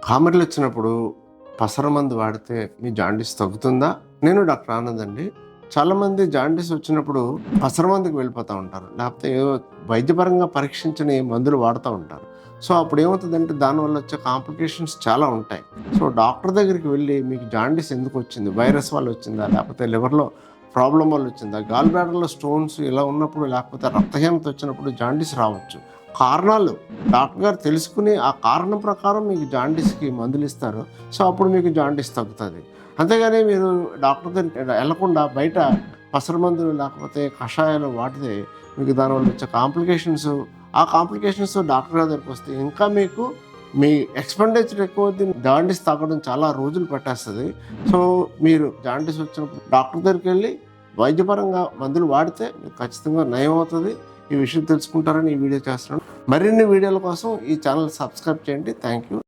కామెర్లు వచ్చినప్పుడు పసరమందు వాడితే మీ జాండీస్ తగ్గుతుందా? నేను డాక్టర్ ఆనంద్ అండి. చాలామంది జాండీస్ వచ్చినప్పుడు పసరమందుకి వెళ్ళిపోతూ ఉంటారు. లేకపోతే ఏదో వైద్యపరంగా పరీక్షించని మందులు వాడుతూ ఉంటారు. సో అప్పుడు ఏమవుతుందంటే దానివల్ల వచ్చే కాంప్లికేషన్స్ చాలా ఉంటాయి. సో డాక్టర్ దగ్గరికి వెళ్ళి మీకు జాండీస్ ఎందుకు వచ్చింది? వైరస్ వల్ల వచ్చిందా? లేకపోతే లివర్లో ప్రాబ్లం వల్ల వచ్చిందా? గాల్ బ్లాడర్లో స్టోన్స్ ఇలా ఉన్నప్పుడు, లేకపోతే రక్తహీనత వచ్చినప్పుడు జాండీస్ రావచ్చు. కారణాలు డాక్టర్ గారు తెలుసుకుని ఆ కారణం ప్రకారం మీకు జాండీస్కి మందులు ఇస్తారు. సో అప్పుడు మీకు జాండీస్ తగ్గుతుంది. అంతేగాని మీరు డాక్టర్ దగ్గరికి వెళ్ళకుండా బయట పసరు మందులు లేకపోతే కషాయాలు వాడితే మీకు దానివల్ల వచ్చే కాంప్లికేషన్స్, ఆ కాంప్లికేషన్స్ డాక్టర్ గారి దగ్గరికి వస్తే ఇంకా మీకు మీ ఎక్స్పెండిచర్ ఎక్కువ అవుతుంది. జాండీస్ తగ్గడం చాలా రోజులు పట్టేస్తుంది. సో మీరు జాండీస్ వచ్చినప్పుడు డాక్టర్ దగ్గరికి వెళ్ళి వైద్యపరంగా మందులు వాడితే మీకు ఖచ్చితంగా నయం అవుతుంది. ఈ విషయం తెలుసుకుంటారని ఈ వీడియో చేస్తున్నాను. మరిన్ని వీడియోల కోసం ఈ ఛానల్ సబ్స్క్రైబ్ చేయండి. Thank you.